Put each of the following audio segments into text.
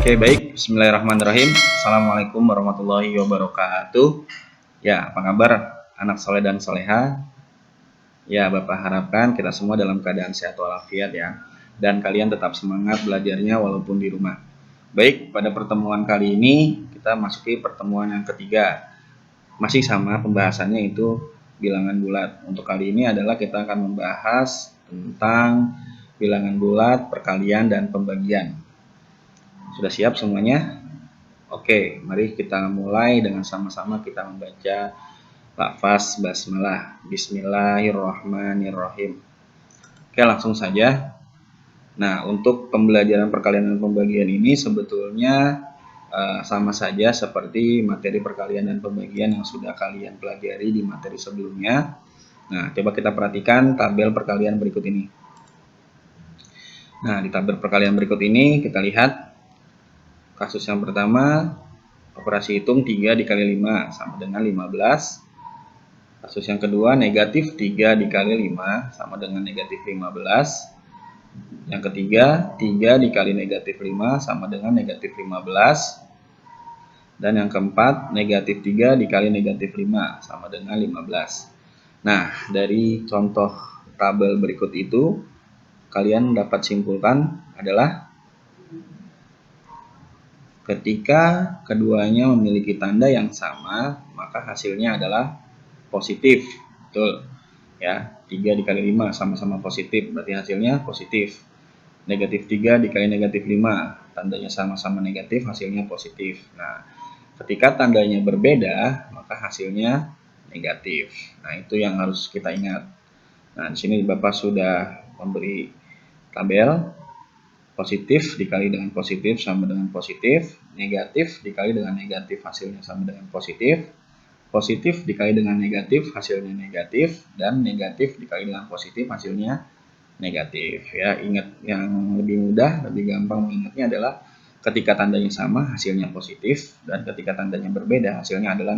Oke, baik. Bismillahirrahmanirrahim. Assalamualaikum warahmatullahi wabarakatuh. Ya, apa kabar anak soleh dan soleha? Ya, Bapak harapkan kita semua dalam keadaan sehat walafiat ya. Dan kalian tetap semangat belajarnya walaupun di rumah. Baik, pada pertemuan kali ini kita masuki pertemuan yang ketiga. Masih sama pembahasannya itu bilangan bulat. Untuk kali ini adalah kita akan membahas tentang bilangan bulat, perkalian, dan pembagian. Sudah siap semuanya? Oke, mari kita mulai dengan sama-sama kita membaca lafaz basmalah. Bismillahirrahmanirrahim. Oke, langsung saja. Nah, untuk pembelajaran perkalian dan pembagian ini sebetulnya sama saja seperti materi perkalian dan pembagian yang sudah kalian pelajari di materi sebelumnya. Nah, coba kita perhatikan tabel perkalian berikut ini. Nah, di tabel perkalian berikut ini kita lihat kasus yang pertama, operasi hitung 3 dikali 5 sama dengan 15. Kasus yang kedua, negatif 3 dikali 5 sama dengan negatif 15. Yang ketiga, 3 dikali negatif 5 sama dengan negatif 15. Dan yang keempat, negatif 3 dikali negatif 5 sama dengan 15. Nah, dari contoh tabel berikut itu, kalian dapat simpulkan adalah ketika keduanya memiliki tanda yang sama, maka hasilnya adalah positif. Betul. Ya, 3 dikali 5 sama-sama positif, berarti hasilnya positif. Negatif 3 dikali negatif 5, tandanya sama-sama negatif, hasilnya positif. Nah, ketika tandanya berbeda, maka hasilnya negatif. Nah, itu yang harus kita ingat. Nah, di sini Bapak sudah memberi tabel. Positif dikali dengan positif sama dengan positif, negatif dikali dengan negatif hasilnya sama dengan positif, positif dikali dengan negatif hasilnya negatif, dan negatif dikali dengan positif hasilnya negatif. Ya, ingat yang lebih mudah, lebih gampang mengingatnya adalah ketika tandanya sama hasilnya positif, dan ketika tandanya berbeda hasilnya adalah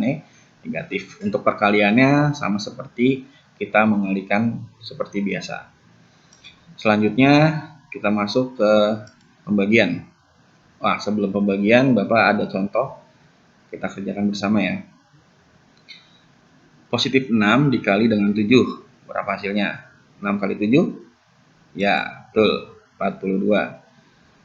negatif. Untuk perkaliannya sama seperti kita mengalikan seperti biasa. Selanjutnya kita masuk ke pembagian. Wah, sebelum pembagian Bapak ada contoh, kita kerjakan bersama ya. Positif 6 dikali dengan 7, berapa hasilnya? 6 kali 7? Ya, betul, 42.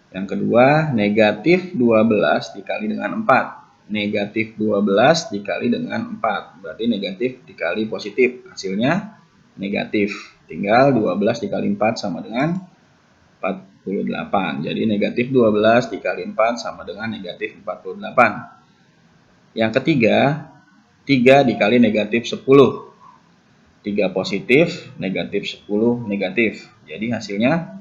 Yang kedua, negatif 12 dikali dengan 4. Negatif 12 dikali dengan 4, berarti negatif dikali positif, hasilnya negatif. Tinggal 12 dikali 4 sama dengan 48. Jadi negatif 12 dikali 4 sama dengan negatif 48. Yang ketiga, 3 dikali negatif 10. 3 positif, negatif 10 negatif. Jadi hasilnya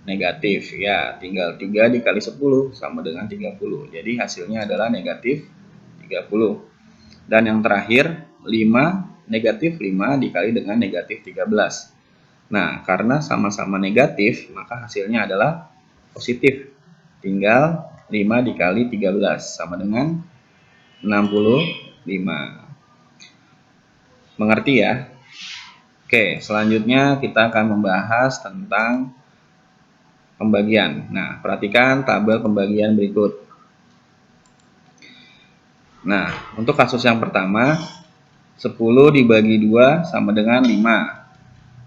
negatif. Ya, tinggal 3 dikali 10 sama dengan 30. Jadi hasilnya adalah negatif 30. Dan yang terakhir, 5 negatif 5 dikali dengan negatif 13. Nah, karena sama-sama negatif, maka hasilnya adalah positif. Tinggal 5 dikali 13 sama dengan 65. Mengerti ya? Oke, selanjutnya kita akan membahas tentang pembagian. Nah, perhatikan tabel pembagian berikut. Nah, untuk kasus yang pertama, 10 dibagi 2 sama dengan 5.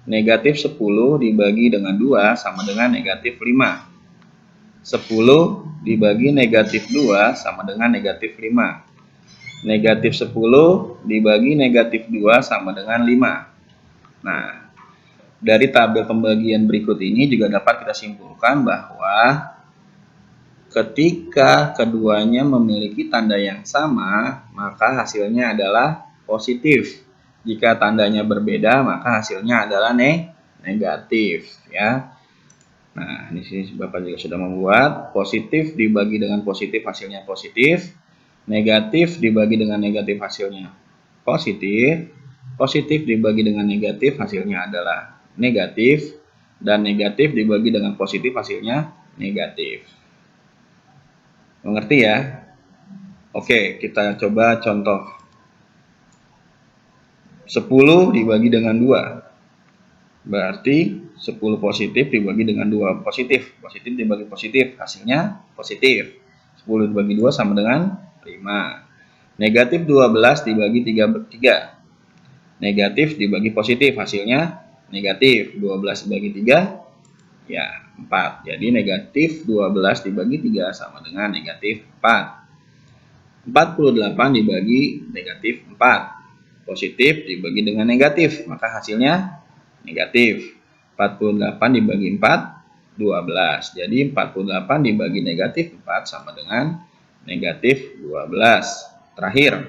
Negatif 10 dibagi dengan 2 sama dengan negatif 5. 10 dibagi negatif 2 sama dengan negatif 5. Negatif 10 dibagi negatif 2 sama dengan 5. Nah, dari tabel pembagian berikut ini juga dapat kita simpulkan bahwa ketika keduanya memiliki tanda yang sama, maka hasilnya adalah positif. Jika tandanya berbeda, maka hasilnya adalah negatif ya. Nah, di sini Bapak juga sudah membuat positif dibagi dengan positif hasilnya positif, negatif dibagi dengan negatif hasilnya positif, positif dibagi dengan negatif hasilnya adalah negatif, dan negatif dibagi dengan positif hasilnya negatif. Mengerti ya? Oke, kita coba contoh. 10 dibagi dengan 2. Berarti 10 positif dibagi dengan 2 positif. Positif dibagi positif, hasilnya positif. 10 dibagi 2 sama dengan 5. Negatif 12 dibagi 3/3. Negatif dibagi positif, hasilnya negatif. 12 dibagi 3, ya 4. Jadi negatif 12 dibagi 3 sama dengan negatif 4. 48 dibagi negatif 4. Positif dibagi dengan negatif, maka hasilnya negatif. 48 dibagi 4, 12. Jadi 48 dibagi negatif 4 sama dengan negatif 12. Terakhir,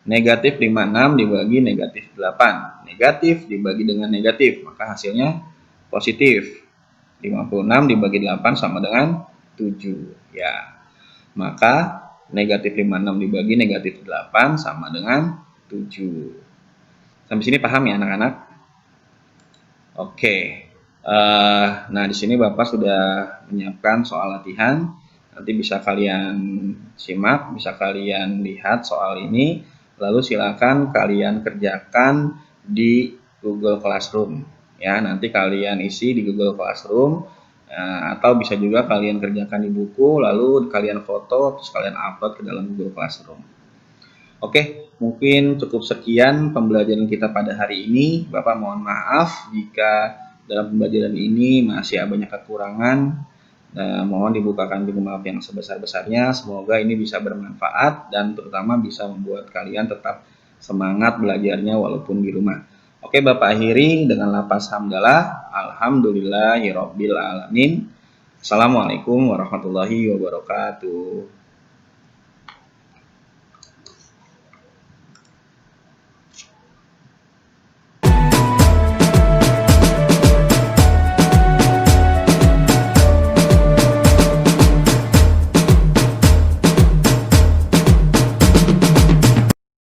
negatif 56 dibagi negatif 8. Negatif dibagi dengan negatif, maka hasilnya positif. 56 dibagi 8 sama dengan 7. Ya, maka negatif 56 dibagi negatif 8 sama dengan 7. Sampai sini paham ya anak-anak? Oke. Nah, di sini Bapak sudah menyiapkan soal latihan. Nanti bisa kalian simak, bisa kalian lihat soal ini. Lalu silakan kalian kerjakan di Google Classroom. Ya, nanti kalian isi di Google Classroom. Atau bisa juga kalian kerjakan di buku, lalu kalian foto, terus kalian upload ke dalam Google Classroom. Oke, mungkin cukup sekian pembelajaran kita pada hari ini. Bapak mohon maaf jika dalam pembelajaran ini masih banyak kekurangan. Mohon dibukakan pintu maaf yang sebesar-besarnya. Semoga ini bisa bermanfaat dan terutama bisa membuat kalian tetap semangat belajarnya walaupun di rumah. Oke, Bapak akhiri dengan lafaz hamdalah. Alhamdulillahirabbil alamin. Assalamualaikum warahmatullahi wabarakatuh.